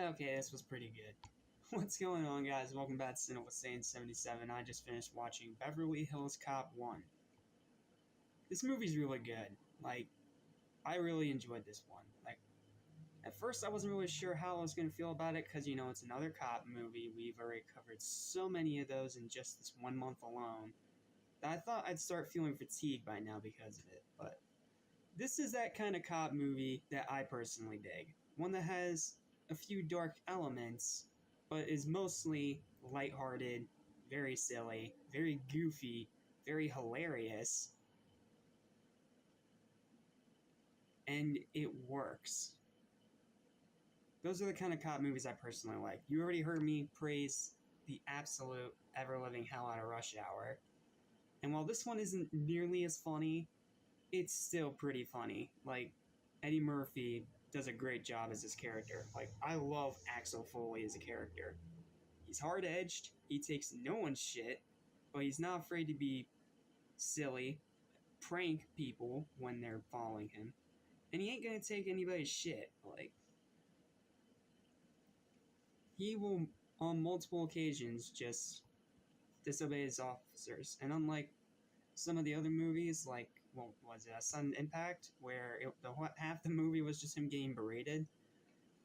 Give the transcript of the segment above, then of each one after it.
Okay, this was pretty good. What's going on, guys? Welcome back to Cinema with Sane 77. I just finished watching Beverly Hills Cop 1. This movie's really good. I really enjoyed this one. At first I wasn't really sure how I was going to feel about it because, it's another cop movie. We've already covered so many of those in just this 1 month alone that I thought I'd start feeling fatigued by now because of it. But this is that kind of cop movie that I personally dig. One that has a few dark elements, but is mostly lighthearted, very silly, very goofy, very hilarious, and it works. Those are the kind of cop movies I personally like. You already heard me praise the absolute ever-living hell out of Rush Hour. And while this one isn't nearly as funny, it's still pretty funny. Eddie Murphy does a great job as his character. I love Axel Foley as a character. He's hard-edged, he takes no one's shit, but he's not afraid to be silly, prank people when they're following him, and he ain't gonna take anybody's shit. He will, on multiple occasions, just disobey his officers, and unlike some of the other movies, was it A Sudden Impact, where half the movie was just him getting berated?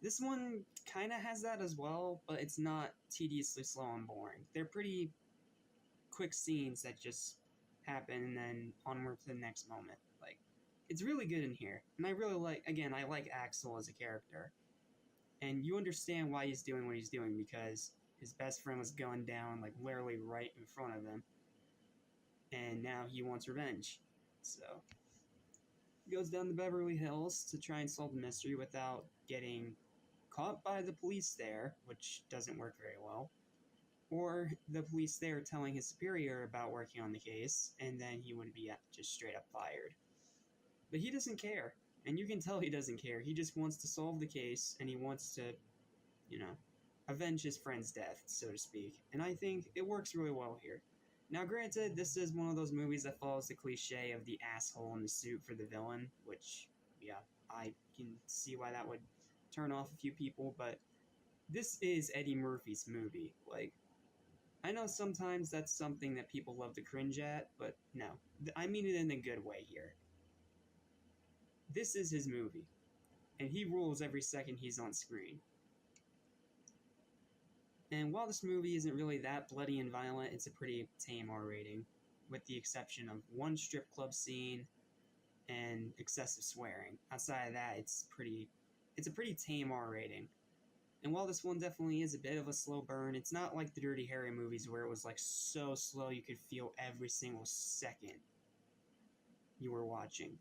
This one kind of has that as well, but it's not tediously slow and boring. They're pretty quick scenes that just happen and then onward to the next moment. It's really good in here. And I really I like Axel as a character. And you understand why he's doing what he's doing, because his best friend was gunned down, literally right in front of him. And now he wants revenge. So he goes down to Beverly Hills to try and solve the mystery without getting caught by the police there, which doesn't work very well, or the police there telling his superior about working on the case, and then he would be just straight up fired. But he doesn't care, and you can tell he doesn't care. He just wants to solve the case, and he wants to, avenge his friend's death, so to speak. And I think it works really well here. Now, granted, this is one of those movies that follows the cliche of the asshole in the suit for the villain, which, yeah, I can see why that would turn off a few people, but this is Eddie Murphy's movie. I know sometimes that's something that people love to cringe at, but no. I mean it in a good way here. This is his movie, and he rules every second he's on screen. And while this movie isn't really that bloody and violent, it's a pretty tame R rating, with the exception of one strip club scene and excessive swearing. Outside of that, it's a pretty tame R rating. And while this one definitely is a bit of a slow burn, it's not like the Dirty Harry movies where it was so slow you could feel every single second you were watching.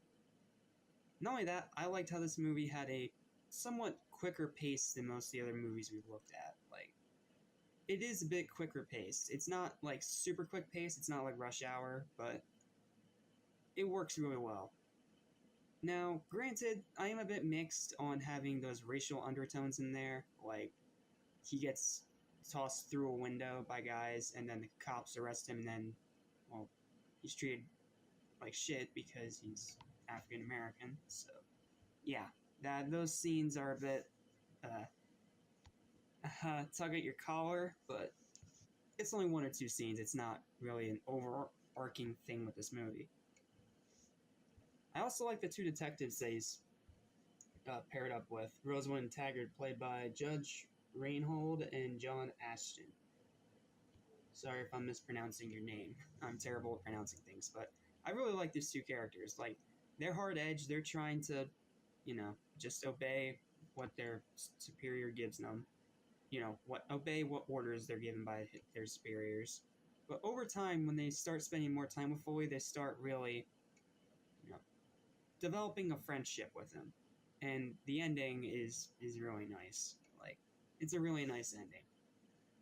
Not only that, I liked how this movie had a somewhat quicker pace than most of the other movies we've looked at. It is a bit quicker paced. It's not super quick paced, it's not like Rush Hour, but it works really well. Now, granted, I am a bit mixed on having those racial undertones in there. He gets tossed through a window by guys, and then the cops arrest him, and then, well, he's treated like shit because he's African American. So, yeah, those scenes are a bit tug at your collar, but it's only one or two scenes. It's not really an overarching thing with this movie. I also like the two detectives that he's paired up with. Rosamund Taggart, played by Judge Reinhold, and John Ashton. Sorry if I'm mispronouncing your name. I'm terrible at pronouncing things, but I really like these two characters. They're hard-edged. They're trying to, just obey what their superior gives them. Obey what orders they're given by their superiors. But over time, when they start spending more time with Foley, they start really, developing a friendship with him. And the ending is really nice. It's a really nice ending.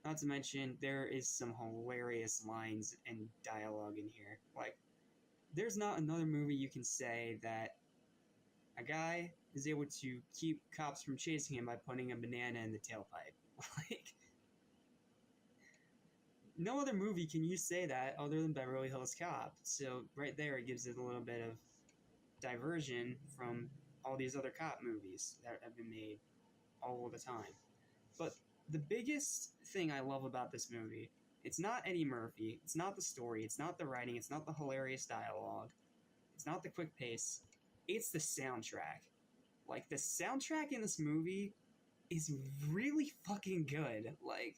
Not to mention, there is some hilarious lines and dialogue in here. There's not another movie you can say that a guy is able to keep cops from chasing him by putting a banana in the tailpipe. No other movie can you say that other than Beverly Hills Cop. So right there, it gives it a little bit of diversion from all these other cop movies that have been made all the time. But the biggest thing I love about this movie, it's not Eddie Murphy, it's not the story, it's not the writing, it's not the hilarious dialogue, it's not the quick pace, it's the soundtrack. Like, the soundtrack in this movie is really fucking good. Like,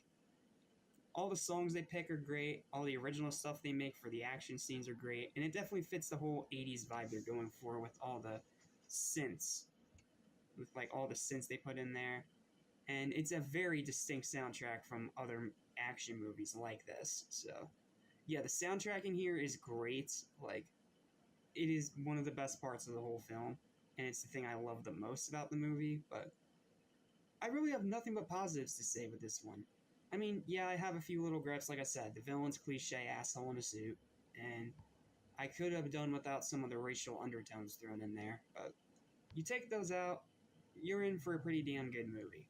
all the songs they pick are great, all the original stuff they make for the action scenes are great, and it definitely fits the whole 80s vibe they're going for with all the synths, with like all the synths they put in there. And it's a very distinct soundtrack from other action movies like this. So, yeah, the soundtrack in here is great. Like, it is one of the best parts of the whole film, and it's the thing I love the most about the movie, but I really have nothing but positives to say with this one. I mean, yeah, I have a few little gripes, like I said. The villain's cliche asshole in a suit, and I could have done without some of the racial undertones thrown in there, but you take those out, you're in for a pretty damn good movie.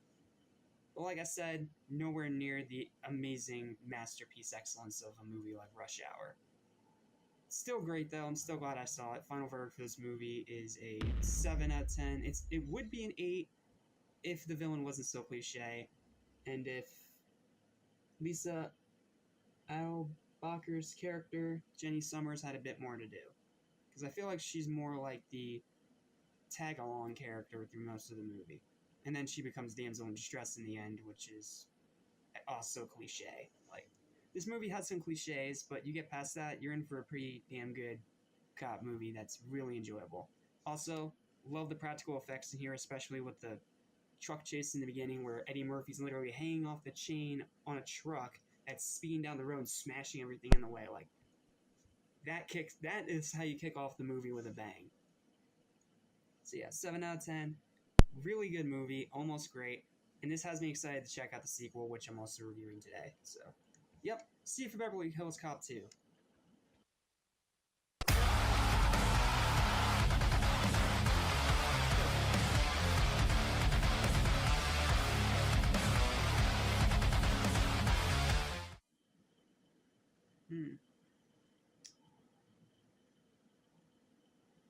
But like I said, nowhere near the amazing masterpiece excellence of a movie like Rush Hour. Still great though. I'm still glad I saw it. Final verdict for this movie is a 7 out of 10. It would be an 8 if the villain wasn't so cliche, and if Lisa Albacher's character, Jenny Summers, had a bit more to do. Because I feel like she's more like the tag-along character through most of the movie. And then she becomes damsel in distress in the end, which is also cliche. Like, this movie has some cliches, but you get past that, you're in for a pretty damn good cop movie that's really enjoyable. Also, love the practical effects in here, especially with the truck chase in the beginning where Eddie Murphy's literally hanging off the chain on a truck that's speeding down the road and smashing everything in the way. Like, that is how you kick off the movie with a bang. So yeah, 7 out of 10. Really good movie, almost great. And this has me excited to check out the sequel, which I'm also reviewing today. So, yep, see you for Beverly Hills Cop 2.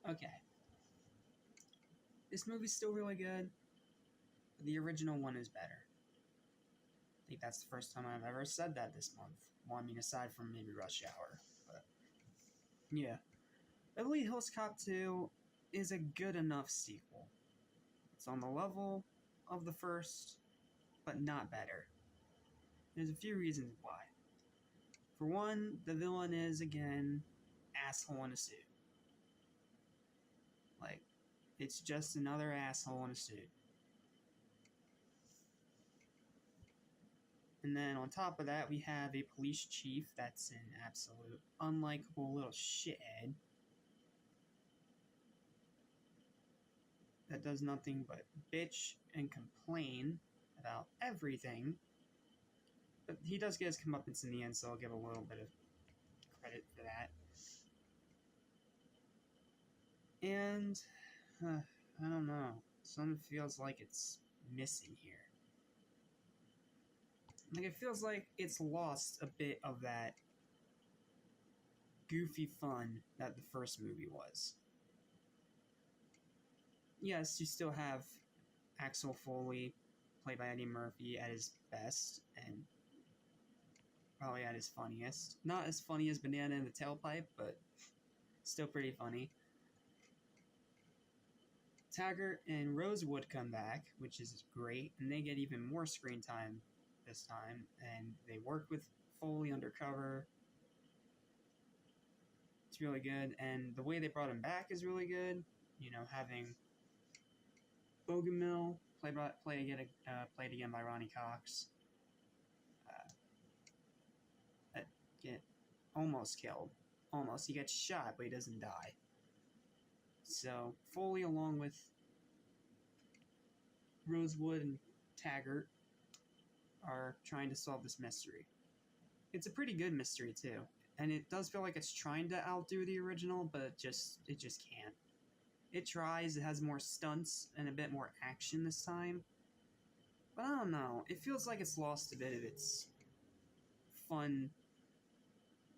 Okay. This movie's still really good, but the original one is better. I think that's the first time I've ever said that this month. Well, I mean, aside from maybe Rush Hour. But, yeah. Beverly Hills Cop 2 is a good enough sequel. It's on the level of the first, but not better. There's a few reasons why. For one, the villain is, again, asshole in a suit. Like, it's just another asshole in a suit. And then on top of that, we have a police chief that's an absolute unlikable little shithead that does nothing but bitch and complain about everything. But he does get his comeuppance in the end, so I'll give a little bit of credit for that. And, I don't know. Something feels like it's missing here. Like, it feels like it's lost a bit of that goofy fun that the first movie was. Yes, you still have Axel Foley, played by Eddie Murphy, at his best, and probably at his funniest. Not as funny as Banana in the Tailpipe, but still pretty funny. Taggart and Rosewood come back, which is great, and they get even more screen time this time, and they work with Foley undercover. It's really good, and the way they brought him back is really good. You know, having Bogomil played again by Ronnie Cox. Get almost killed. Almost. He gets shot, but he doesn't die. So, Foley, along with Rosewood and Taggart, are trying to solve this mystery. It's a pretty good mystery, too. And it does feel like it's trying to outdo the original, but it just can't. It tries, it has more stunts and a bit more action this time. But I don't know, it feels like it's lost a bit of its fun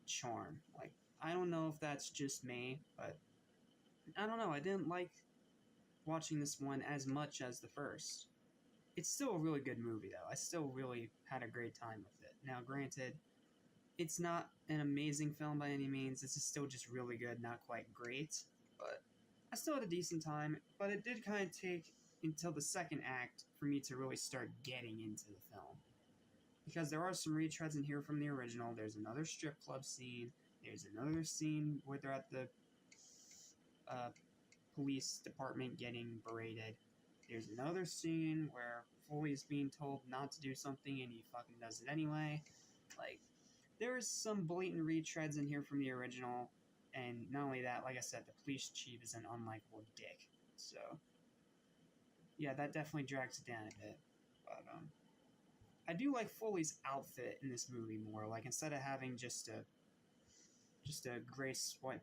charm. Like, I don't know if that's just me, but I don't know, I didn't like watching this one as much as the first. It's still a really good movie, though. I still really had a great time with it. Now, granted, it's not an amazing film by any means. This is still just really good, not quite great. But I still had a decent time. But it did kind of take until the second act for me to really start getting into the film. Because there are some retreads in here from the original. There's another strip club scene. There's another scene where they're at the police department getting berated. There's another scene where Foley's being told not to do something and he fucking does it anyway. Like, there's some blatant retreads in here from the original, and not only that, like I said, the police chief is an unlikable dick. So, yeah, that definitely drags it down a bit. But, I do like Foley's outfit in this movie more. Like, instead of having just a gray sweatshirt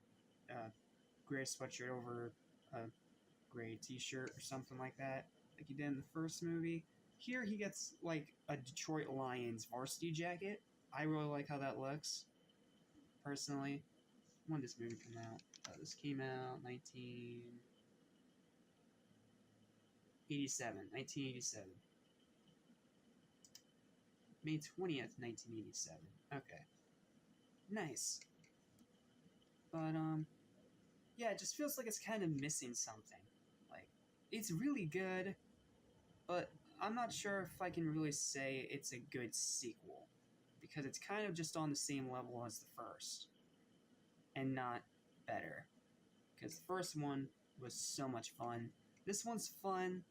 over a gray t-shirt or something like that, like he did in the first movie. Here he gets like a Detroit Lions varsity jacket. I really like how that looks, personally. When did this movie come out? This came out 1987. May 20th, 1987. Okay. Nice. But, yeah, it just feels like it's kind of missing something. Like, it's really good, but I'm not sure if I can really say it's a good sequel, because it's kind of just on the same level as the first, and not better, because the first one was so much fun. This one's fun,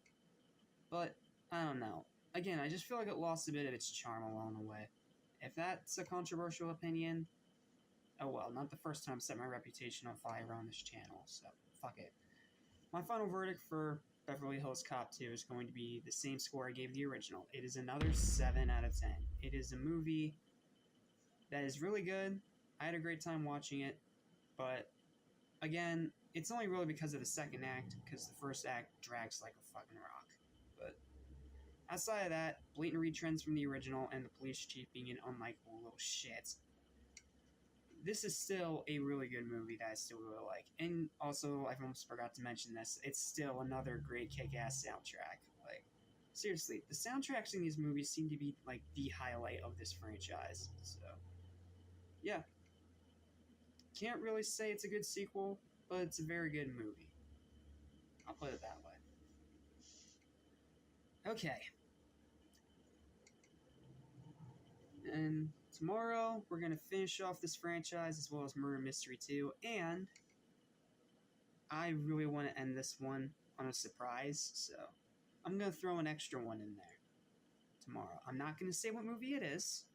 but I don't know. Again, I just feel like it lost a bit of its charm along the way. If that's a controversial opinion, oh well, not the first time I set my reputation on fire on this channel, so fuck it. My final verdict for Beverly Hills Cop 2 is going to be the same score I gave the original. It is another 7 out of 10. It is a movie that is really good. I had a great time watching it, but again, it's only really because of the second act, because the first act drags like a fucking rock. But outside of that, blatant retreads from the original and the police chief being an unlikable little shit, this is still a really good movie that I still really like. And also, I almost forgot to mention this, it's still another great kick-ass soundtrack. Like, seriously, the soundtracks in these movies seem to be, like, the highlight of this franchise. So, yeah. Can't really say it's a good sequel, but it's a very good movie. I'll put it that way. Okay. And tomorrow, we're going to finish off this franchise as well as Murder Mystery 2, and I really want to end this one on a surprise, so I'm going to throw an extra one in there tomorrow. I'm not going to say what movie it is.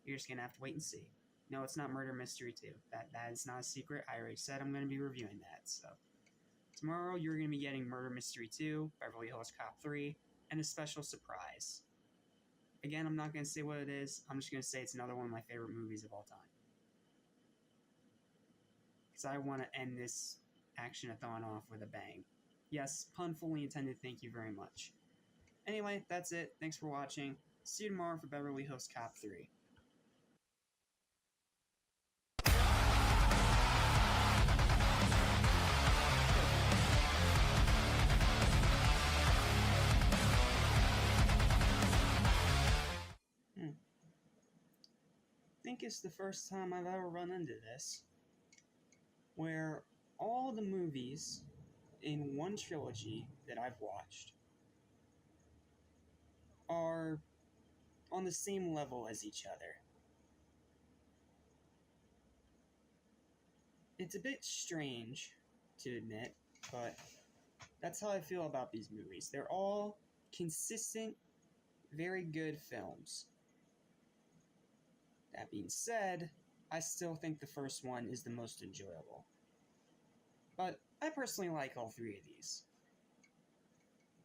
You're just going to have to wait and see. No, it's not Murder Mystery 2. That is not a secret. I already said I'm going to be reviewing that, so tomorrow you're going to be getting Murder Mystery 2, Beverly Hills Cop 3, and a special surprise. Again, I'm not going to say what it is. I'm just going to say it's another one of my favorite movies of all time. Because I want to end this action-a-thon off with a bang. Yes, pun fully intended, thank you very much. Anyway, that's it. Thanks for watching. See you tomorrow for Beverly Hills Cop 3. I think it's the first time I've ever run into this, where all the movies in one trilogy that I've watched are on the same level as each other. It's a bit strange to admit, but that's how I feel about these movies. They're all consistent, very good films. That being said, I still think the first one is the most enjoyable. But I personally like all three of these.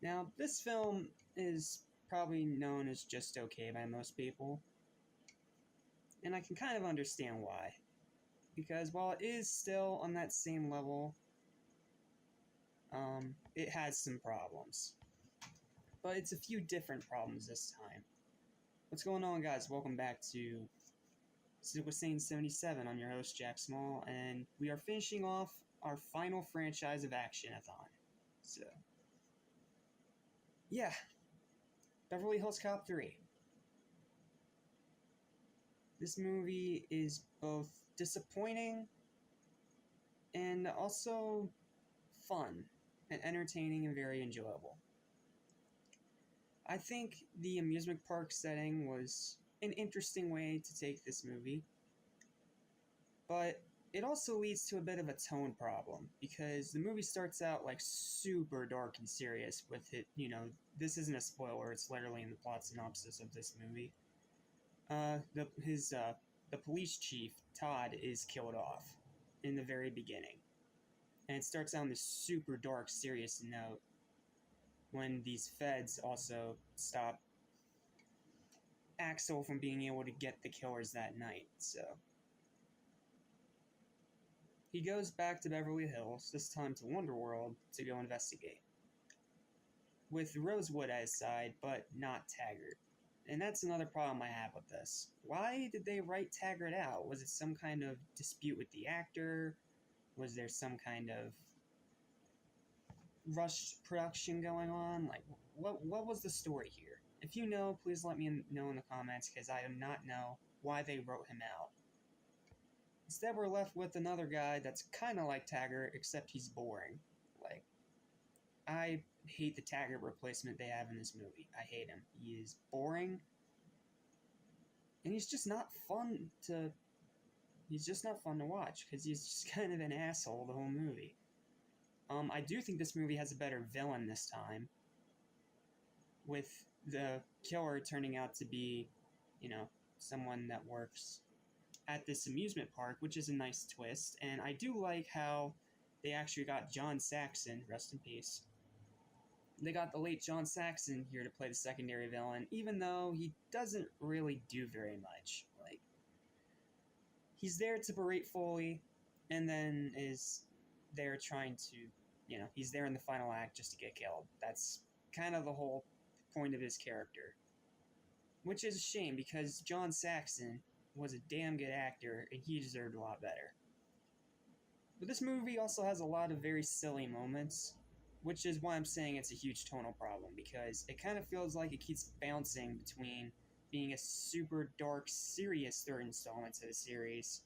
Now, this film is probably known as just okay by most people. And I can kind of understand why. Because while it is still on that same level, it has some problems. But it's a few different problems this time. What's going on, guys? Welcome back to Super Saiyan 77. I'm your host, Jack Small, and we are finishing off our final franchise of Action-a-thon. So, yeah. Beverly Hills Cop 3. This movie is both disappointing and also fun and entertaining and very enjoyable. I think the amusement park setting was an interesting way to take this movie, but it also leads to a bit of a tone problem because the movie starts out like super dark and serious with it. This isn't a spoiler, it's literally in the plot synopsis of this movie. The police chief, Todd, is killed off in the very beginning. And it starts out on this super dark, serious note when these feds also stop Axel from being able to get the killers that night. So he goes back to Beverly Hills, this time to Wonderworld, to go investigate. With Rosewood at his side, but not Taggart. And that's another problem I have with this. Why did they write Taggart out? Was it some kind of dispute with the actor? Was there some kind of rushed production going on? Like, what was the story here? If you know, please let me know in the comments, because I do not know why they wrote him out. Instead, we're left with another guy that's kind of like Taggart, except he's boring. Like, I hate the Taggart replacement they have in this movie. I hate him. He is boring, and he's just not fun to watch, because he's just kind of an asshole the whole movie. I do think this movie has a better villain this time, with the killer turning out to be, someone that works at this amusement park, which is a nice twist. And I do like how they actually got John Saxon, rest in peace. They got the late John Saxon here to play the secondary villain, even though he doesn't really do very much. Like, he's there to berate Foley, and then is there trying to, he's there in the final act just to get killed. That's kind of the whole point of his character. Which is a shame, because John Saxon was a damn good actor, and he deserved a lot better. But this movie also has a lot of very silly moments, which is why I'm saying it's a huge tonal problem, because it kind of feels like it keeps bouncing between being a super dark, serious third installment to the series,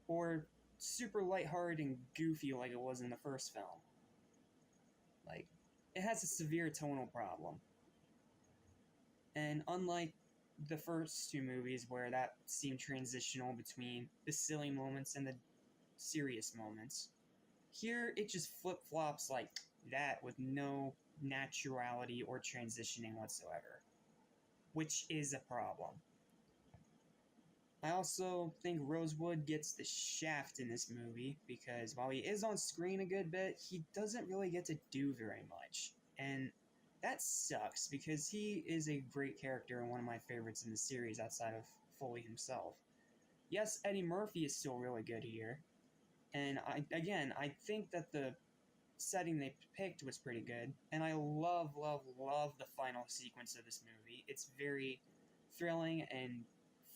or super lighthearted and goofy like it was in the first film. Like, it has a severe tonal problem. And unlike the first two movies, where that seemed transitional between the silly moments and the serious moments, here it just flip-flops like that with no naturality or transitioning whatsoever, which is a problem. I also think Rosewood gets the shaft in this movie, because while he is on screen a good bit, he doesn't really get to do very much. And that sucks, because he is a great character and one of my favorites in the series outside of Foley himself. Yes, Eddie Murphy is still really good here. And I think that the setting they picked was pretty good. And I love the final sequence of this movie. It's very thrilling and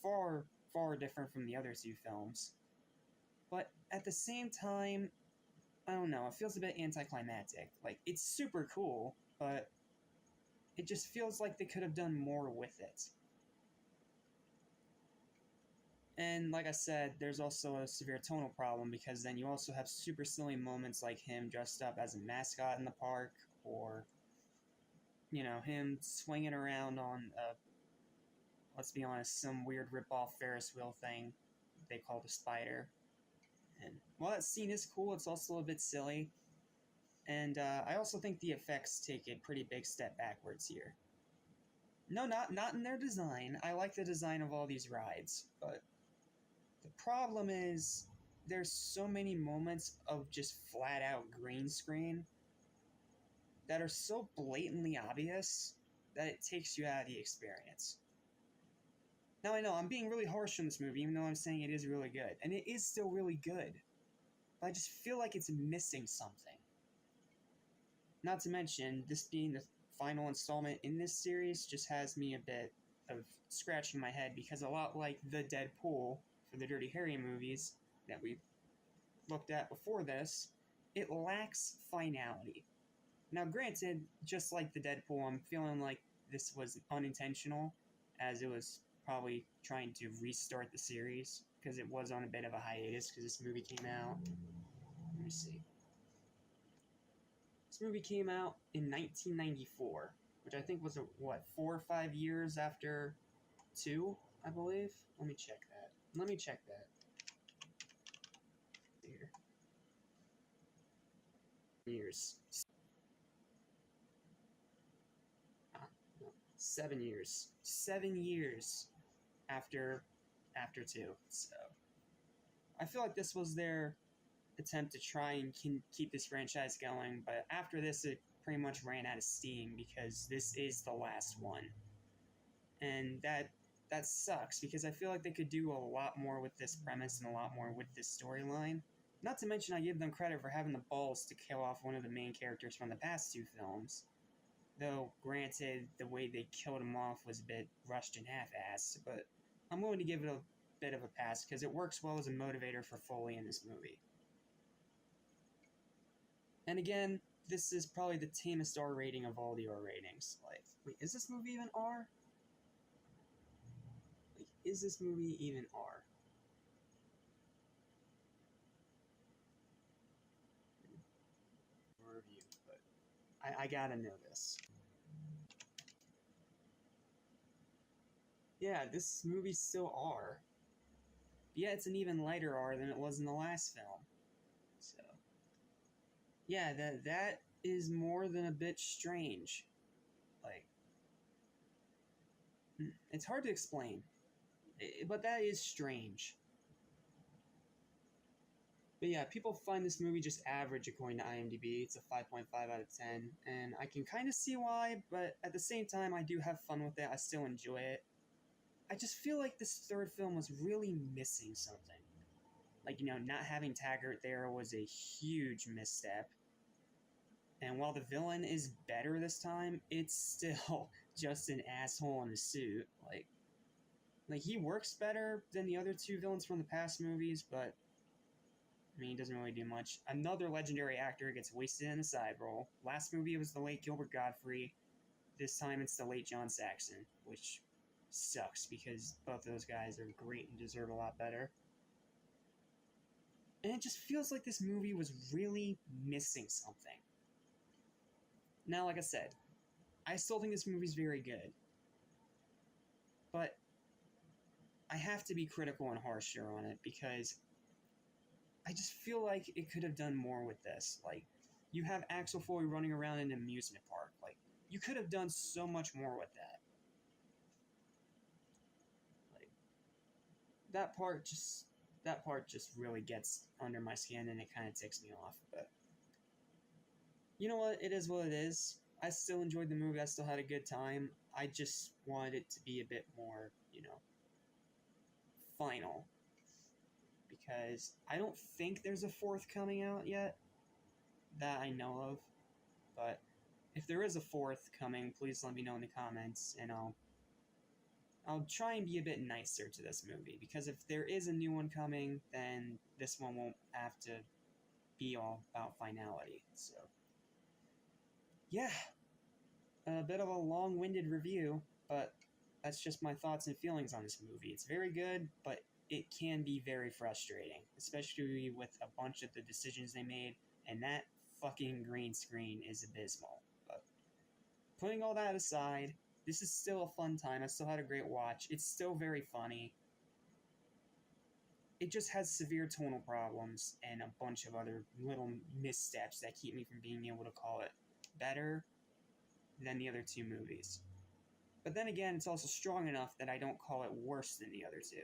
far different from the other two films. But at the same time, I don't know, it feels a bit anticlimactic. Like, it's super cool, but it just feels like they could have done more with it. And like I said, there's also a severe tonal problem, because then you also have super silly moments like him dressed up as a mascot in the park, or, him swinging around on let's be honest, some weird rip-off Ferris wheel thing they call the spider. And while that scene is cool, it's also a bit silly. And I also think the effects take a pretty big step backwards here. No, not in their design. I like the design of all these rides, but the problem is there's so many moments of just flat-out green screen that are so blatantly obvious that it takes you out of the experience. Now, I know I'm being really harsh on this movie, even though I'm saying it is really good. And it is still really good. But I just feel like it's missing something. Not to mention, this being the final installment in this series just has me a bit of scratching my head, because a lot like the Deadpool for the Dirty Harry movies that we looked at before this, it lacks finality. Now, granted, just like the Deadpool, I'm feeling like this was unintentional, as it was probably trying to restart the series, because it was on a bit of a hiatus, because this movie came out. Let me see. This movie came out in 1994, which I think was, 4 or 5 years after 2, I believe? Let me check that. Here. Years. 7 years. 7 years after 2. So I feel like this was their attempt to try and keep this franchise going, but after this it pretty much ran out of steam because this is the last one. And that sucks, because I feel like they could do a lot more with this premise and a lot more with this storyline. Not to mention, I give them credit for having the balls to kill off one of the main characters from the past 2 films. Though, granted, the way they killed him off was a bit rushed and half-assed, but I'm willing to give it a bit of a pass because it works well as a motivator for Foley in this movie. And again, this is probably the tamest R rating of all the R ratings. Like, wait, is this movie even R? Like, is this movie even R? Review, but I gotta know this. Yeah, this movie's still R. Yeah, it's an even lighter R than it was in the last film. So, yeah, that is more than a bit strange. Like, it's hard to explain, but that is strange. But yeah, people find this movie just average according to IMDb. It's a 5.5 out of 10, and I can kind of see why, but at the same time, I do have fun with it. I still enjoy it. I just feel like this third film was really missing something. Like, not having Taggart there was a huge misstep. And while the villain is better this time, it's still just an asshole in a suit. Like he works better than the other 2 villains from the past movies, but I mean, he doesn't really do much. Another legendary actor gets wasted in a side role. Last movie it was the late Gilbert Gottfried. This time it's the late John Saxon, which sucks because both of those guys are great and deserve a lot better. And it just feels like this movie was really missing something. Now, like I said, I still think this movie's very good. But I have to be critical and harsher on it because I just feel like it could have done more with this. Like, you have Axel Foley running around in an amusement park. Like, you could have done so much more with that. Like, that part just really gets under my skin and it kind of ticks me off. But you know what? It is what it is. I still enjoyed the movie. I still had a good time. I just wanted it to be a bit more, final. Because I don't think there's a 4th coming out yet that I know of. But if there is a 4th coming, please let me know in the comments, and I'll try and be a bit nicer to this movie. Because if there is a new one coming, then this one won't have to be all about finality. So, yeah. A bit of a long-winded review, but that's just my thoughts and feelings on this movie. It's very good, but it can be very frustrating, especially with a bunch of the decisions they made, and that fucking green screen is abysmal. But putting all that aside, this is still a fun time. I still had a great watch. It's still very funny. It just has severe tonal problems and a bunch of other little missteps that keep me from being able to call it better than the other 2 movies. But then again, it's also strong enough that I don't call it worse than the other 2.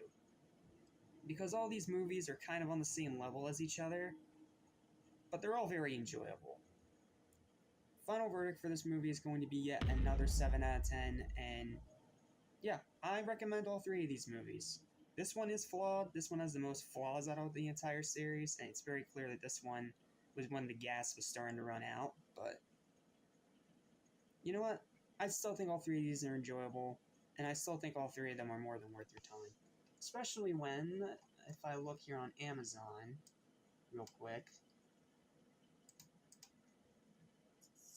Because all these movies are kind of on the same level as each other, but they're all very enjoyable. Final verdict for this movie is going to be yet another 7 out of 10, and yeah, I recommend all 3 of these movies. This one is flawed, this one has the most flaws out of the entire series, and it's very clear that this one was when the gas was starting to run out, but you know what? I still think all 3 of these are enjoyable, and I still think all 3 of them are more than worth your time. Especially when, if I look here on Amazon, real quick,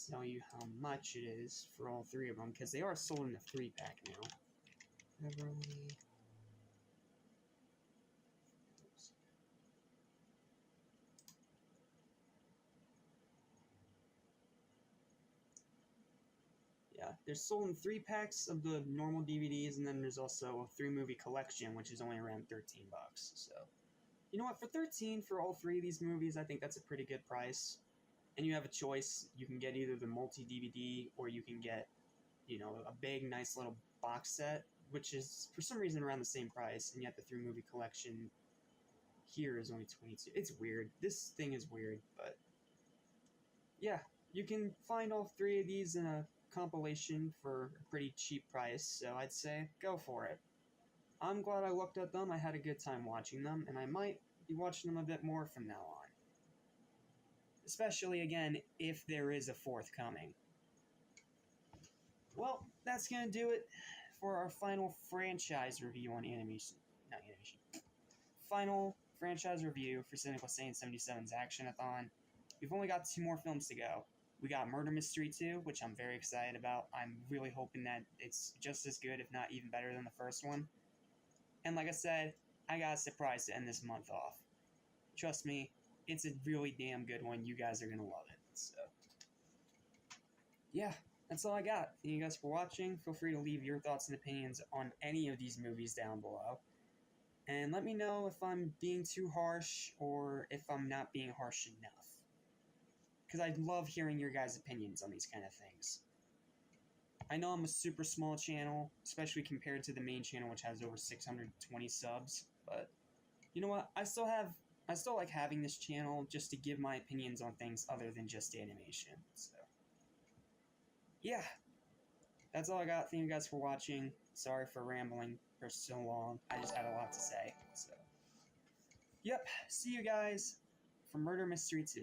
tell you how much it is for all three of them, because they are sold in a 3-pack now. Beverly. Oops. Yeah, they're sold in 3-packs of the normal DVDs, and then there's also a 3-movie collection, which is only around $13. So, you know what? For 13 for all 3 of these movies, I think that's a pretty good price. And you have a choice. You can get either the multi-DVD, or you can get, you know, a big, nice little box set, which is, for some reason, around the same price, and yet the 3-movie collection here is only $22. It's weird. This thing is weird, but yeah, you can find all 3 of these in a compilation for a pretty cheap price, so I'd say go for it. I'm glad I looked at them. I had a good time watching them, and I might be watching them a bit more from now on. Especially, again, if there is a forthcoming. Well, that's going to do it for our final franchise review on animation. Not animation. Final franchise review for Cynical Saiyan 77's Action-a-thon. We've only got 2 more films to go. We got Murder Mystery 2, which I'm very excited about. I'm really hoping that it's just as good, if not even better than the first one. And like I said, I got a surprise to end this month off. Trust me, it's a really damn good one. You guys are going to love it. So, yeah, that's all I got. Thank you guys for watching. Feel free to leave your thoughts and opinions on any of these movies down below. And let me know if I'm being too harsh or if I'm not being harsh enough. Because I love hearing your guys' opinions on these kind of things. I know I'm a super small channel, especially compared to the main channel, which has over 620 subs, but you know what? I still like having this channel just to give my opinions on things other than just animation. So, yeah, that's all I got. Thank you guys for watching. Sorry for rambling for so long. I just had a lot to say. So, yep, see you guys for Murder Mystery 2.